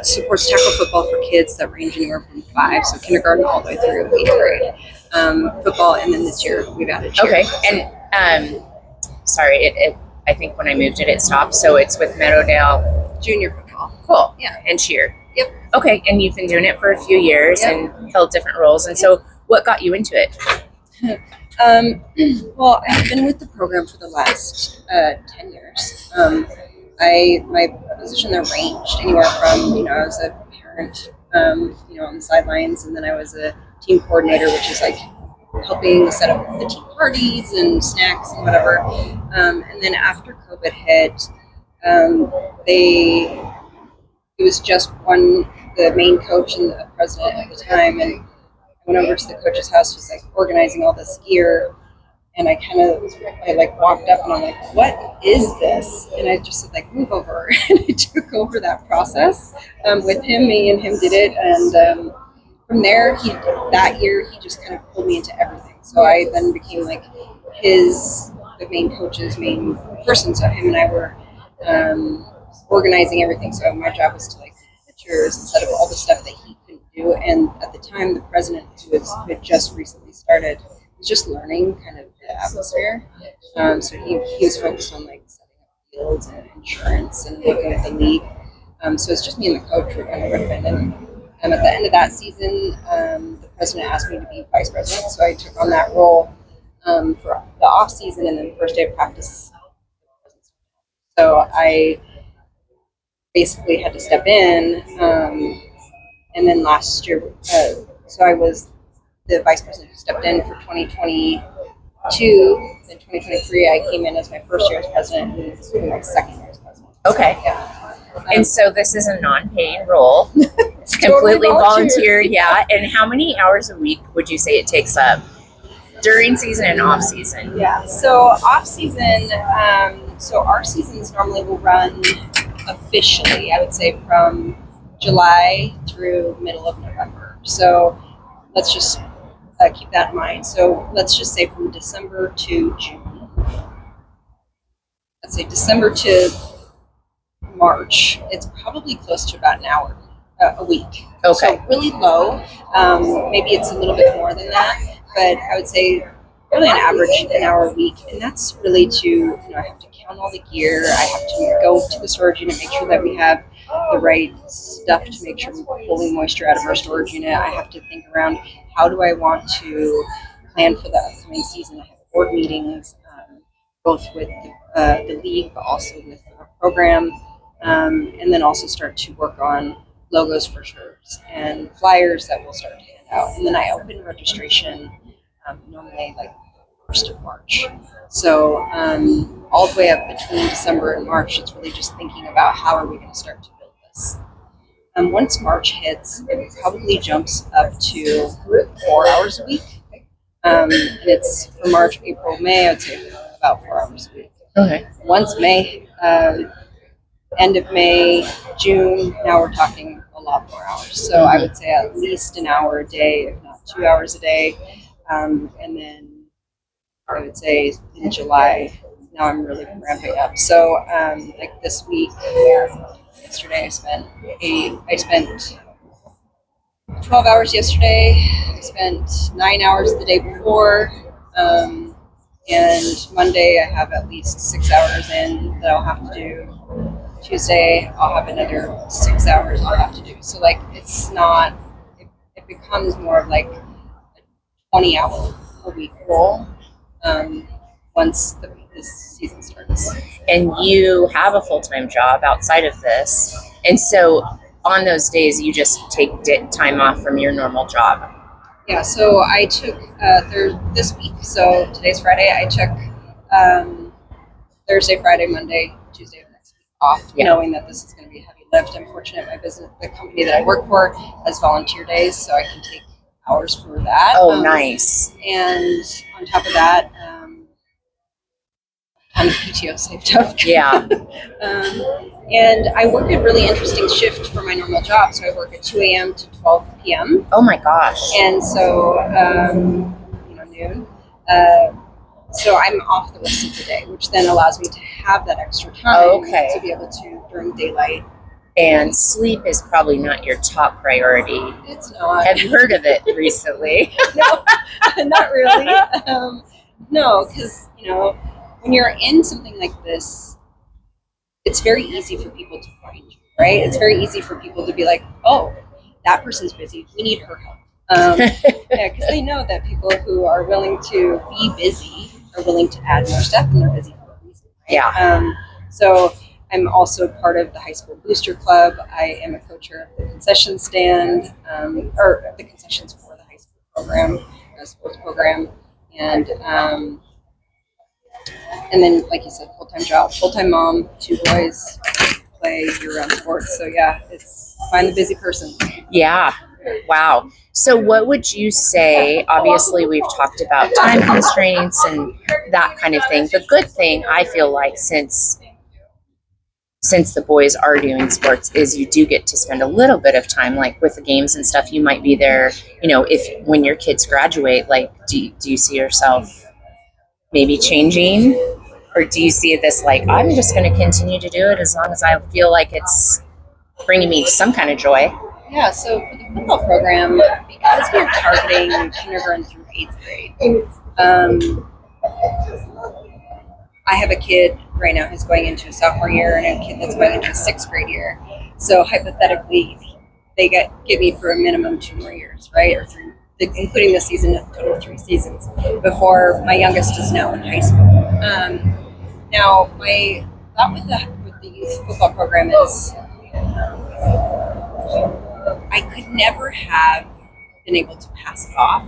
supports tackle football for kids that range anywhere from 5, so kindergarten all the way through 8th grade. Football, and then this year we've added cheer. Okay, and sorry, I think when I moved it stopped. So it's with Meadowdale Junior football. Cool. Yeah. And cheer. Yep. Okay, and you've been doing it for a few years and held different roles. And so what got you into it? Well, I've been with the program for the last 10 years. My position there ranged anywhere from, I was a parent, on the sidelines, and then I was a team coordinator, which is like helping set up the team parties and snacks and whatever. And then after COVID hit, it was just the main coach and the president at the time, and I went over to the coach's house, was like organizing all this gear, and I walked up and I'm like, what is this? And I just said, like, move over. And I took over that process with him. Me and him did it. And from there, that year, he just kind of pulled me into everything. So I then became like the main coach's main person. So him and I were organizing everything. So my job was to like take pictures and set up all the stuff that he couldn't do. And at the time, the president, who had just recently started, was just learning kind of the atmosphere. So he was focused on like setting up fields and insurance and working with the league. So it's just me and the coach were kind of riffing. And at the end of that season, the president asked me to be vice president. So I took on that role for the off season, and then the first day of practice. So I basically had to step in. And then last year, so I was the vice president who stepped in for 2022. In 2023, I came in as my first year as president, and this will be my second year as president. Okay. So, yeah. And so this is a non-paid role. It's completely volunteer. Yeah. And how many hours a week would you say it takes up during season and off season? Yeah. So off season, so our seasons normally will run officially, I would say, from July through middle of November. So let's just keep that in mind. So let's just say from December to June. Let's say December to March, it's probably close to about an hour a week. Okay. So really low. Maybe it's a little bit more than that, but I would say really on average an hour a week. And that's really to, I have to count all the gear. I have to go to the storage unit, make sure that we have the right stuff to make sure we're pulling moisture out of our storage unit. I have to think around, how do I want to plan for the upcoming season? I have board meetings, both with the league, but also with our program, and then also start to work on logos for shirts and flyers that we'll start to hand out. And then I open registration normally like 1st of March. So all the way up between December and March, it's really just thinking about how are we going to start to build this. Once March hits, it probably jumps up to 4 hours a week. And it's for March, April, May, I would say about 4 hours a week. Okay. Once May, end of May, June, now we're talking a lot more hours. So I would say at least an hour a day, if not 2 hours a day. And then I would say in July, now I'm really ramping up. So like this week, yesterday I spent 12 hours yesterday. I spent 9 hours the day before. And Monday I have at least 6 hours in that I'll have to do. Tuesday I'll have another 6 hours I'll have to do. So like it's not, it becomes more of like a 20-hour a week role once this season starts. And you have a full-time job outside of this. And so on those days, you just take time off from your normal job. Yeah, so I took this week, so today's Friday, I took Thursday, Friday, Monday, Tuesday of next week off, knowing that this is going to be a heavy lift. I'm fortunate my business, the company that I work for, has volunteer days, so I can take hours for that. Oh, nice. And on top of that, ton of PTO saved up. Yeah. And I work a really interesting shift for my normal job. So I work at 2 a.m. to 12 p.m. Oh my gosh. And so, noon. So I'm off the rest of the day, which then allows me to have that extra time to be able to, during daylight, and sleep is probably not your top priority. It's not. Have you heard of it recently? No, not really. No, because, when you're in something like this, it's very easy for people to find you, right? It's very easy for people to be like, oh, that person's busy. We need her help. Yeah, because they know that people who are willing to be busy are willing to add more stuff, and they're busy for a reason. Right? Yeah. So I'm also part of the high school booster club. I am a co-chair of the concession stand, or the concessions for the high school program, sports program, and then, like you said, full-time job, full-time mom, 2 boys, play year-round sports. So yeah, it's find the busy person. Yeah. Wow. So what would you say? Obviously, we've talked about time constraints and that kind of thing. The good thing, I feel like, since the boys are doing sports, is you do get to spend a little bit of time, like with the games and stuff. You might be there, if when your kids graduate, like, do you see yourself maybe changing? Or do you see this like, I'm just going to continue to do it as long as I feel like it's bringing me some kind of joy? Yeah, so for the football program, because we're targeting kindergarten through 8th grade, I have a kid right now who's going into a sophomore year and a kid that's going into a 6th grade year. So hypothetically, they get me for a minimum 2 more years, right? Or 3, including the season, a total of 3 seasons before my youngest is now in high school. Now, my thought with the youth football program is I could never have been able to pass it off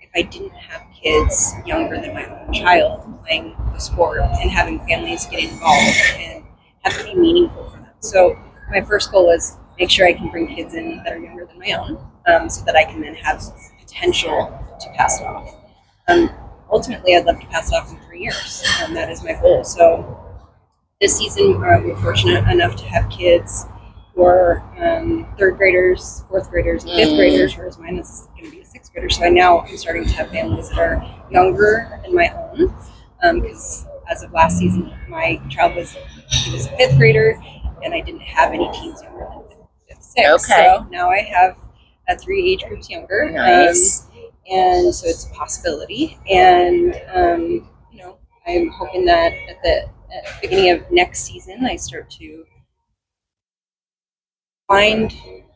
if I didn't have kids younger than my own child playing the sport and having families get involved and have it be meaningful for them. So my first goal was make sure I can bring kids in that are younger than my own, so that I can then have potential to pass it off. Ultimately, I'd love to pass it off in 3 years, and that is my goal. So this season, we're fortunate enough to have kids who are 3rd graders, 4th graders, and 5th graders, whereas mine is going to be a 6th grader. So I'm starting to have families that are younger than my own, because as of last season, my child was a 5th grader, and I didn't have any teens younger than 5th, 6th. Okay. So now I have 3 age groups younger. Nice. And so it's a possibility. And, I'm hoping that at the beginning of next season, I start to find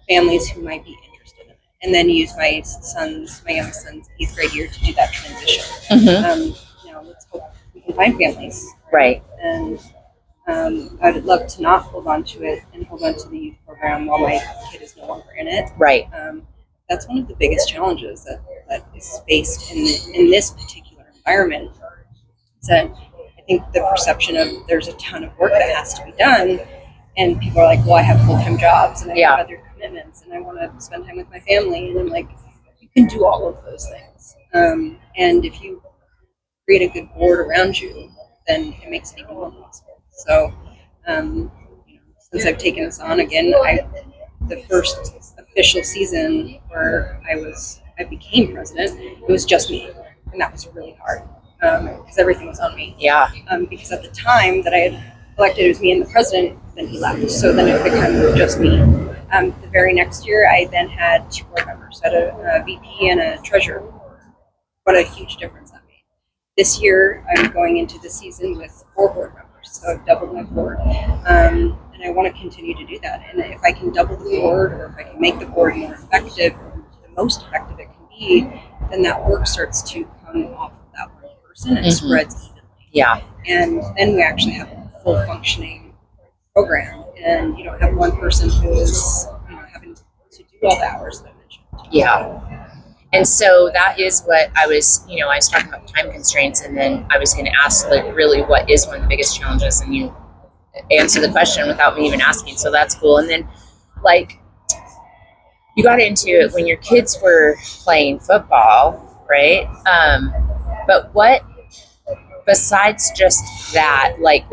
families who might be interested in it, and then use my youngest son's 8th grade year to do that transition. Mm-hmm. Let's hope we can find families. Right. And I'd love to not hold on to it and hold on to the youth program while my kid is no longer in it. Right. That's one of the biggest challenges that is faced in this particular environment. So I think the perception of there's a ton of work that has to be done, and people are like, well, I have full-time jobs and I have other commitments and I want to spend time with my family. And I'm like, you can do all of those things. And if you create a good board around you, then it makes it even more possible. So since I've taken this on again, the first official season where I became president, it was just me. And that was really hard, because everything was on me. Yeah. Because at the time that I had elected, it was me and the president, then he left. So then it became just me. The very next year, I then had 2 board members. I had a VP and a treasurer. What a huge difference that made. This year, I'm going into the season with 4 board members. So I've doubled my board. And I want to continue to do that. And if I can double the board, or if I can make the board more effective, the most effective it can be, then that work starts to come off of that one person and spreads evenly. Yeah. And then we actually have a full functioning program, and you don't have one person who is having to do all the hours that I mentioned. Yeah. And so that is what I was talking about time constraints, and then I was going to ask, like, really what is one of the biggest challenges, and you answer the question without me even asking. So that's cool. And then, like, you got into it when your kids were playing football, right? But what, besides just that, like,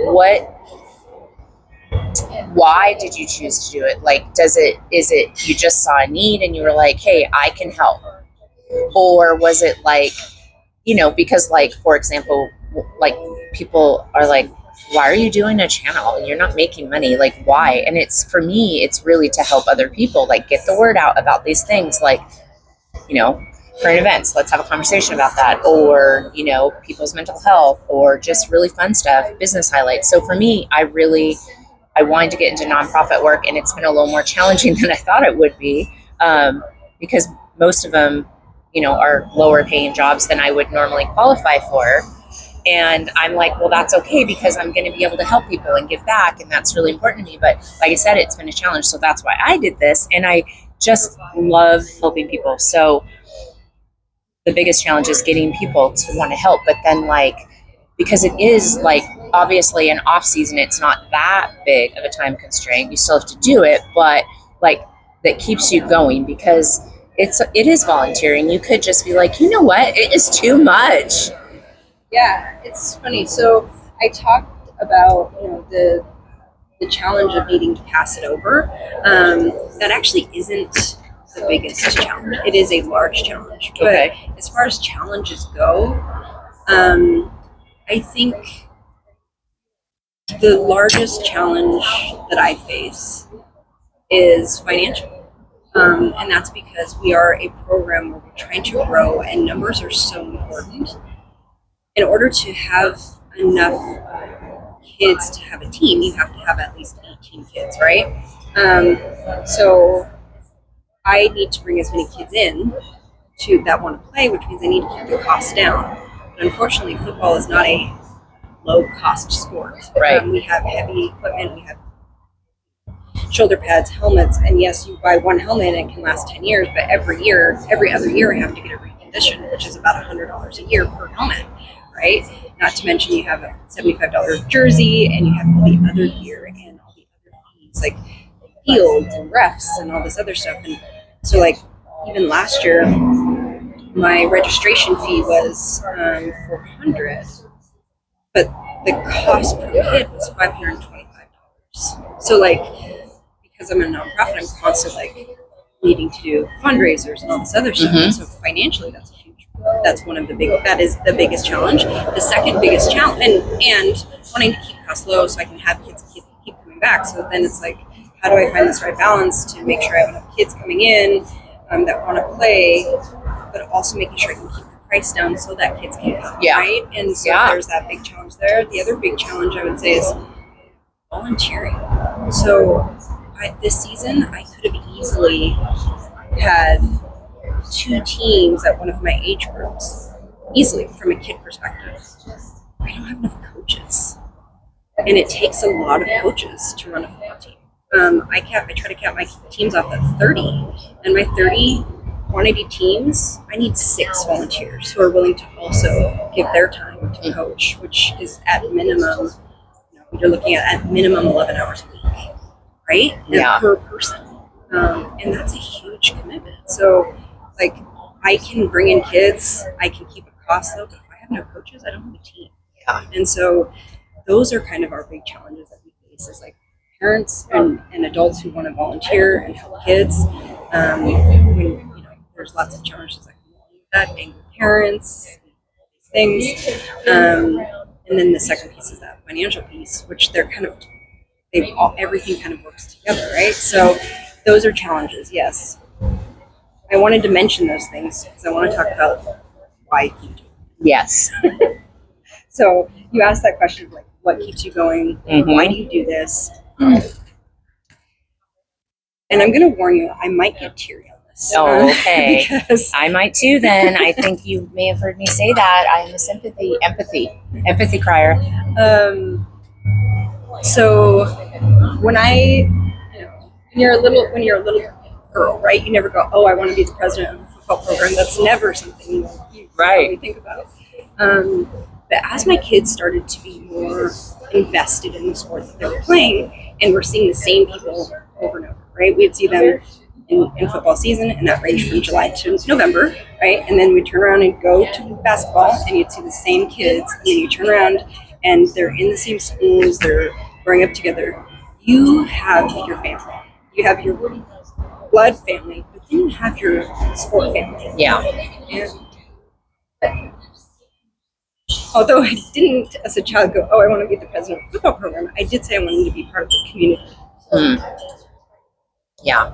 why did you choose to do it? Like, is it you just saw a need and you were like, hey, I can help? Or was it like, because, like, for example, like, people are like, why are you doing a channel? You're not making money. Like, why? And it's, for me, it's really to help other people, like get the word out about these things, like, you know, current events, let's have a conversation about that, or, you know, people's mental health, or just really fun stuff, business highlights. So for me, I wanted to get into nonprofit work, and it's been a little more challenging than I thought it would be, because most of them, you know, are lower paying jobs than I would normally qualify for. And I'm like, well, that's okay, because I'm going to be able to help people and give back. And that's really important to me. But like I said, it's been a challenge. So that's why I did this. And I just love helping people. So the biggest challenge is getting people to want to help. But then, like, because it is like, obviously an off season, it's not that big of a time constraint. You still have to do it, but like, that keeps you going, because it is volunteering. You could just be like, you know what, it is too much. Yeah, it's funny. So I talked about, you know, the challenge of needing to pass it over. That actually isn't the biggest challenge. It is a large challenge. But Okay. as far as challenges go, I think the largest challenge that I face is financial. And that's because we are a program where we're trying to grow, and numbers are so important. In order to have enough kids to have a team, you have to have at least 18 kids, right? So I need to bring as many kids in to that want to play, which means I need to keep the costs down. But unfortunately, football is not a low cost sport. Right. We have heavy equipment, we have shoulder pads, helmets, and yes, you buy one helmet and it can last 10 years, but every other year, I have to get it reconditioned, which is about $100 a year per helmet, right? Not to mention you have a $75 jersey, and you have all the other gear and all the other fees, like fields and refs and all this other stuff. And so, like, even last year, my registration fee was $400, but the cost per kid was $525. So, like, because I'm a nonprofit, I'm constantly like needing to do fundraisers and all this other stuff. And so financially, that's one of the that is the biggest challenge. The second biggest challenge, and wanting to keep costs low so I can have kids keep coming back. So then it's like, how do I find this right balance to make sure I have enough kids coming in that want to play, but also making sure I can keep the price down so that kids can come, right? And so there's that big challenge there. The other big challenge, I would say, is volunteering. So this season, I could have easily had 2 teams at one of my age groups, easily, from a kid perspective. I don't have enough coaches, and it takes a lot of coaches to run a football team. I try to cap my teams off at 30, and my 30 quantity teams, I need 6 volunteers who are willing to also give their time to coach, which is at minimum, you're looking at minimum 11 hours a week, right? Yeah. Per person. And that's a huge commitment. So, like, I can bring in kids, I can keep a cost low, but if I have no coaches, I don't have a team. Yeah. And so those are kind of our big challenges that we face, is like parents and adults who want to volunteer and help kids. When, there's lots of challenges that come along with that, being parents, things. And then the second piece is that financial piece, which everything kind of works together, right? So those are challenges, yes. I wanted to mention those things because I want to talk about why you do it. Yes. So you asked that question of, like, what keeps you going? Why do you do this? And I'm going to warn you, I might get teary on this. Oh, okay. Because I might too then. I think you may have heard me say that. I'm a empathy crier. So when you're a little girl, right? You never go, oh, I want to be the president of a football program. That's never something you probably think about. But as my kids started to be more invested in the sport that they were playing, and we're seeing the same people over and over, right? We'd see them in football season, and that ranged from July to November, right? And then we'd turn around and go to basketball, and you'd see the same kids, and then you turn around, and they're in the same schools, they're growing up together. You have your family. You have your blood family, but then you have your sport family. Yeah. although I didn't as a child go, oh, I want to be the president of the football program, I did say I wanted to be part of the community. Yeah.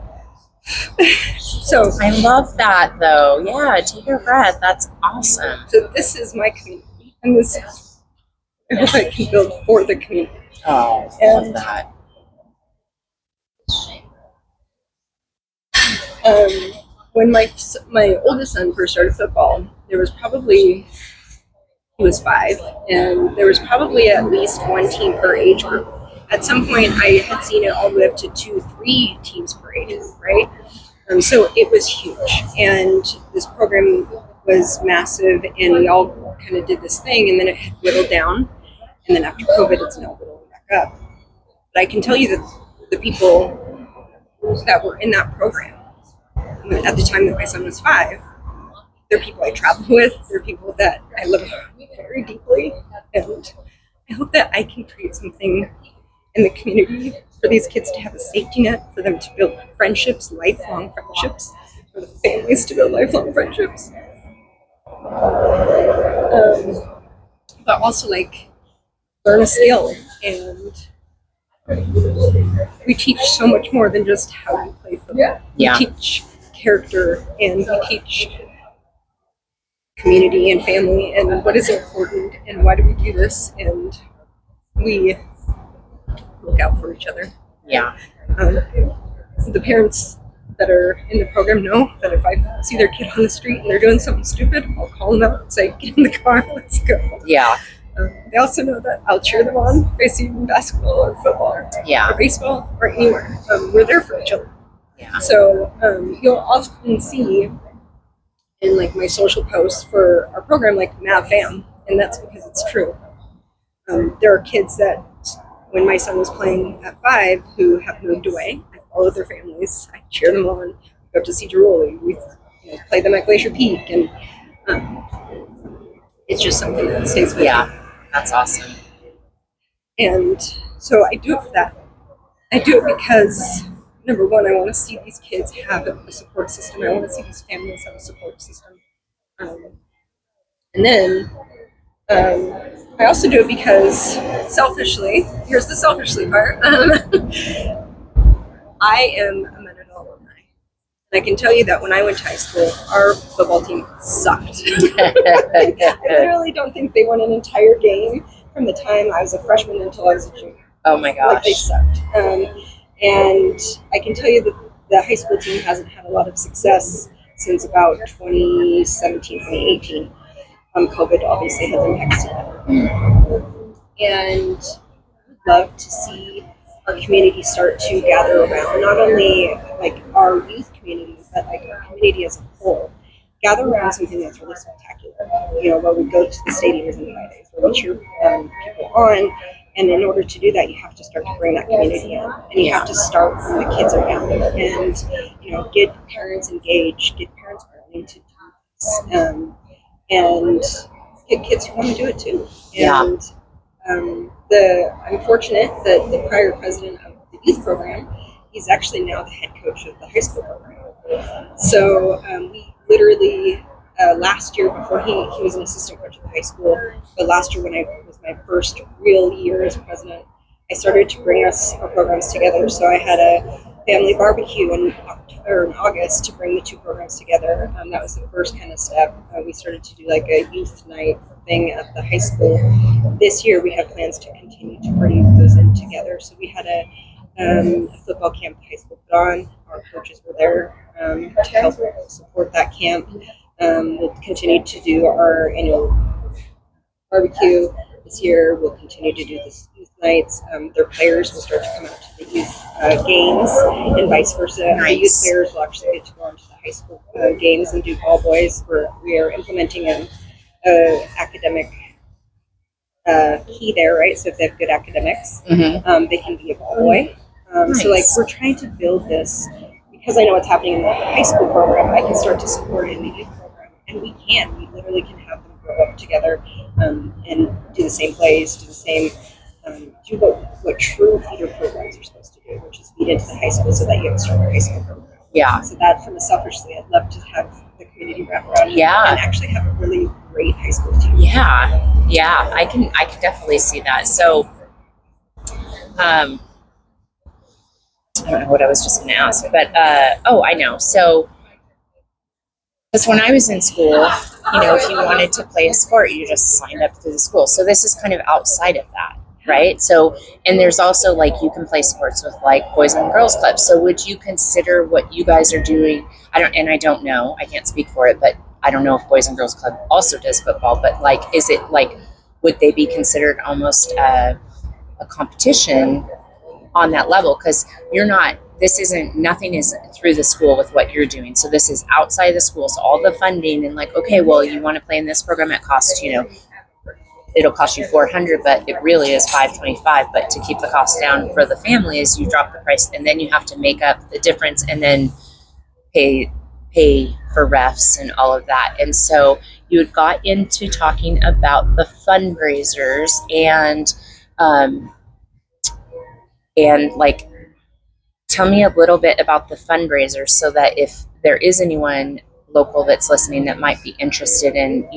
So I love that, though. Yeah, take your breath. That's awesome. So this is my community, and this is, I hope I can build for the community. Oh, I love that. When my oldest son first started football, there was probably, he was 5, and there was probably at least one team per age group. At some point, I had seen it all the way up to 2-3 teams per age group, right? So it was huge, and this program was massive, and we all kind of did this thing, and then it had whittled down, and then after COVID, it's now whittling back up. But I can tell you that the people that were in that program at the time that my son was 5, they're people I travel with, they're people that I love very deeply, and I hope that I can create something in the community for these kids to have a safety net, for them to build friendships, lifelong friendships, for the families to build lifelong friendships. But also like learn a skill, and we teach so much more than just how you play football. Yeah. We teach character, and we teach community and family and what is important and why do we do this, and we look out for each other. Yeah. The parents that are in the program know that if I see their kid on the street and they're doing something stupid, I'll call them out and say, get in the car, let's go. Yeah. They also know that I'll cheer them on if I see them in basketball or football or baseball or anywhere. We're there for each other. Yeah. So you'll often see in like my social posts for our program like Mav Fam, and that's because it's true. There are kids that when my son was playing at 5 who have moved away, I followed their families, I cheer them on, go to see Giroli, we play them at Glacier Peak, and it's just something that stays with me. That's awesome. And so I do it for that. I do it because, number one, I want to see these kids have a support system. I want to see these families have a support system. And then I also do it because selfishly, here's the selfishly part, I am a Meadowdale alumni. And I can tell you that when I went to high school, our football team sucked. I literally don't think they won an entire game from the time I was a freshman until I was a junior. Oh my gosh. Like they sucked. And I can tell you that the high school team hasn't had a lot of success since about 2017, 2018. COVID obviously has impacted that. And I'd love to see our community start to gather around, not only like our youth community, but like our community as a whole. Gather around something that's really spectacular. Where we go to the stadiums on Fridays, where we cheer people on. And in order to do that, you have to start to bring that community in, and you have to start when the kids are young, and get parents engaged, get parents willing to do this, and get kids who want to do it too. And I'm fortunate that the prior president of the youth program, he's actually now the head coach of the high school program. So we literally last year, before he was an assistant coach at the high school, but last year when I was my first real year as president, I started to bring our programs together. So I had a family barbecue in August to bring the two programs together. That was the first kind of step. We started to do like a youth night thing at the high school. This year we have plans to continue to bring those in together. So we had a football camp the high school put on. Our coaches were there to help support that camp. We'll continue to do our annual barbecue this year. We'll continue to do this youth nights. Their players will start to come out to the youth games and vice versa. Nice. The youth players will actually get to go on to the high school games and do ball boys. We are implementing an academic key there, right? So if they have good academics, they can be a ball boy. Nice. So like we're trying to build this because I know what's happening in the high school program. I can start to support it in the youth program, and we literally can have them grow up together and do the same plays, do the same, do what true feeder programs are supposed to do, which is feed into the high school so that you have a stronger high school program. Yeah. So that, from a selfishly, I'd love to have the community wrap around and actually have a really great high school team. Yeah, I can definitely see that. So, I don't know what I was just going to ask, but I know. So, because when I was in school, if you wanted to play a sport, you just signed up through the school. So this is kind of outside of that, right? So, and there's also like you can play sports with like boys and girls clubs. So would you consider what you guys are doing? I don't know, I can't speak for it, but I don't know if Boys and Girls Club also does football. But like, is it like, would they be considered almost a competition on that level? Because nothing is through the school with what you're doing. So this is outside the school. So all the funding and like, okay, well, you want to play in this program, it costs, it'll cost you $400, but it really is $525. But to keep the cost down for the family is you drop the price, and then you have to make up the difference and then pay for refs and all of that. And so you had got into talking about the fundraisers and like, tell me a little bit about the fundraisers so that if there is anyone local that's listening that might be interested in,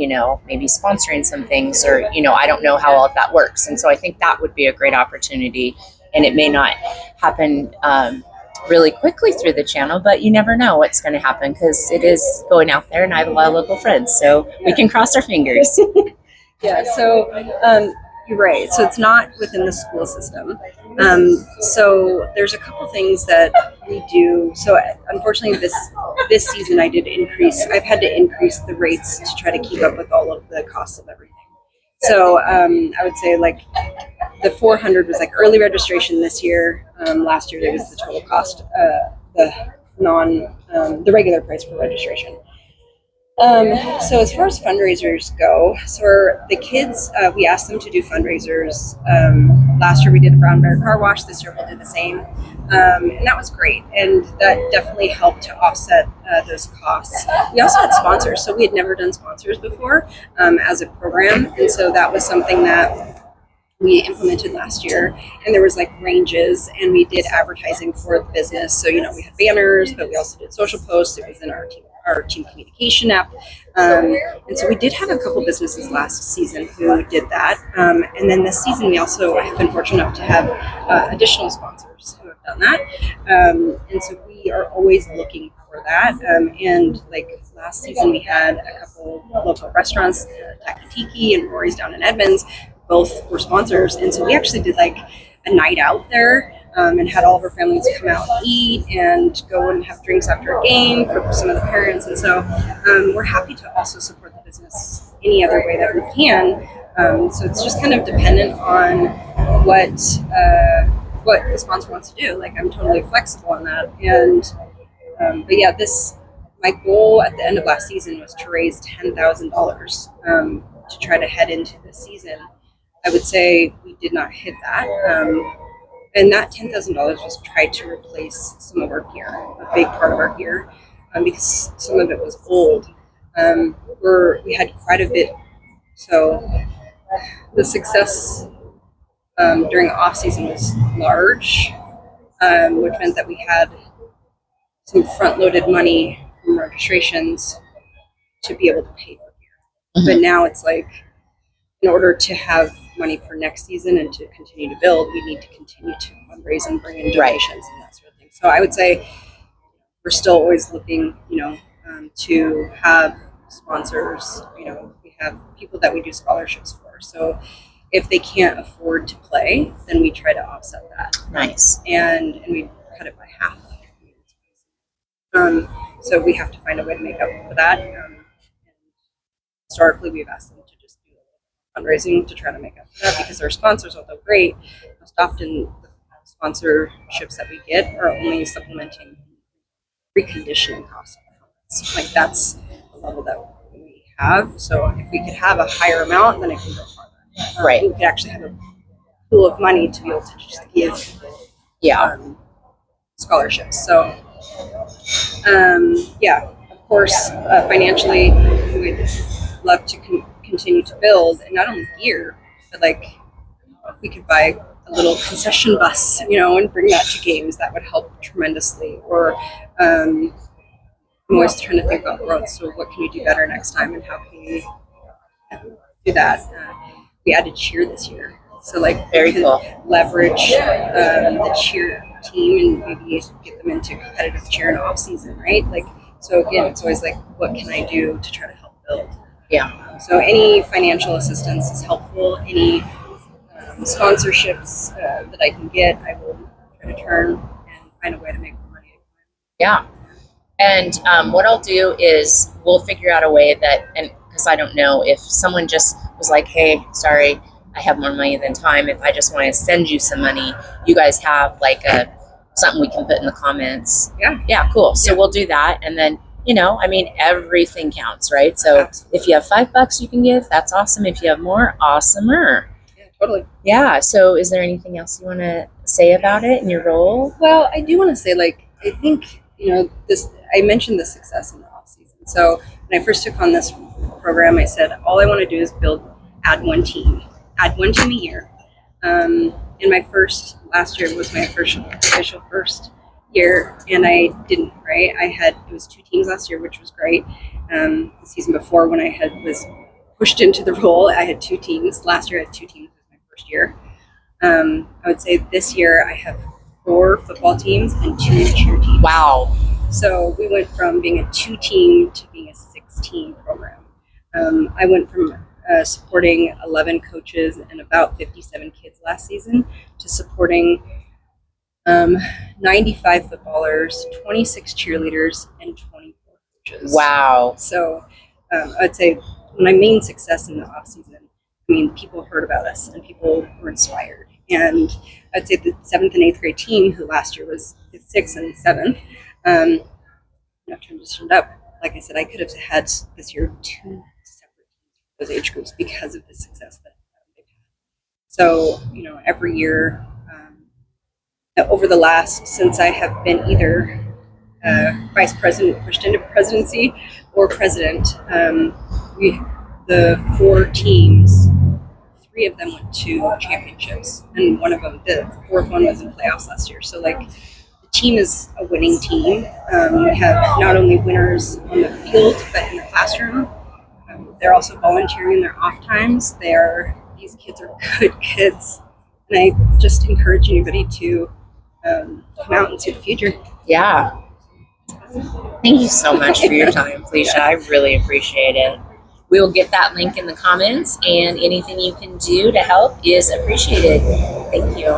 maybe sponsoring some things, or, I don't know how all of that works. And so I think that would be a great opportunity, and it may not happen really quickly through the channel, but you never know what's going to happen because it is going out there, and I have a lot of local friends, so we can cross our fingers. Yeah, so you're right. So it's not within the school system. So there's a couple things that we do. So unfortunately, this season I've had to increase the rates to try to keep up with all of the costs of everything. So I would say like the 400 was like early registration this year. Last year it was the total cost, the regular price for registration. So as far as fundraisers go, so for the kids, we asked them to do fundraisers. Last year we did a brown bear car wash. This year we'll do the same. And that was great. And that definitely helped to offset those costs. We also had sponsors. So we had never done sponsors before as a program. And so that was something that we implemented last year, and there was like ranges, and we did advertising for the business. So, we had banners, but we also did social posts. It was in our team communication app. And so we did have a couple businesses last season who did that. And then this season, we also have been fortunate enough to have additional sponsors who have done that. And so we are always looking for that. And like last season, we had a couple local restaurants, Taki Tiki and Rory's down in Edmonds. Both were sponsors, and so we actually did like a night out there and had all of our families come out and eat and go and have drinks after a game for some of the parents. And so we're happy to also support the business any other way that we can. So it's just kind of dependent on what the sponsor wants to do. Like, I'm totally flexible on that. And but yeah, my goal at the end of last season was to raise $10,000 to try to head into this season. I would say we did not hit that. And that $10,000 was tried to replace some of our gear, a big part of our gear, because some of it was old. We had quite a bit. So the success during off season was large, which meant that we had some front-loaded money from registrations to be able to pay for gear. Mm-hmm. But now it's like, in order to have money for next season and to continue to build, we need to continue to fundraise and bring in donations and that sort of thing. So I would say we're still always looking, to have sponsors. We have people that we do scholarships for. So if they can't afford to play, then we try to offset that. Nice. And we cut it by half. So we have to find a way to make up for that. Historically, we've asked them to just do fundraising to try to make up for that, because our sponsors, although great, most often the sponsorships that we get are only supplementing reconditioning costs. Like, that's the level that we have. So if we could have a higher amount, then it can go farther. Right. We could actually have a pool of money to be able to just give scholarships. So of course, financially, we'd love to continue to build, and not only gear, but like if we could buy a little concession bus, and bring that to games, that would help tremendously. Or I'm always trying to think about growth. So what can we do better next time, and how can we do that. We added cheer this year, so like Very we could cool. leverage the cheer team and maybe get them into competitive cheer in off season, right? Like, so again, it's always like, what can I do to try to help build? Yeah. So any financial assistance is helpful. Any sponsorships that I can get, I will try to turn and find a way to make more money. Yeah. And what I'll do is we'll figure out a way that, and because I don't know if someone just was like, hey, sorry, I have more money than time. If I just want to send you some money, you guys have like a something we can put in the comments. Yeah. Yeah, cool. So Yeah. we'll do that. And then, I mean, everything counts, right? So Absolutely. if you have $5 you can give, that's awesome. If you have more, awesomer. Yeah, totally. Yeah. So is there anything else you want to say about it in your role? Well, I do want to say, like, I think, this, I mentioned the success in the off season. So when I first took on this program, I said, all I want to do is add one team a year. And last year was my official first year, and I didn't, right? It was 2 teams last year, which was great. The season before, when I was pushed into the role, I had 2 teams. Last year I had 2 teams. It was my first year. I would say this year I have 4 football teams and 2 cheer teams. Wow. So we went from being a 2-team to being a 6-team program. I went from supporting 11 coaches and about 57 kids last season to supporting 95 footballers, 26 cheerleaders, and 24 coaches. Wow. So I'd say my main success in the off season, I mean, people heard about us and people were inspired. And I'd say the 7th and 8th grade team, who last year was 6th and 7th, transitioned up. Like I said, I could have had this year 2 separate teams for those age groups because of the success that they've had. So, every year over the since I have been either vice president, pushed into presidency, or president, the 4 teams, 3 of them went to championships, and one of them, the 4th one, was in playoffs last year. So, like, the team is a winning team. We have not only winners on the field, but in the classroom. They're also volunteering in their off times. These kids are good kids, and I just encourage anybody to come out and see the future. Yeah. Thank you so much for your time, Felicia. I really appreciate it. We will get that link in the comments, and anything you can do to help is appreciated. Thank you.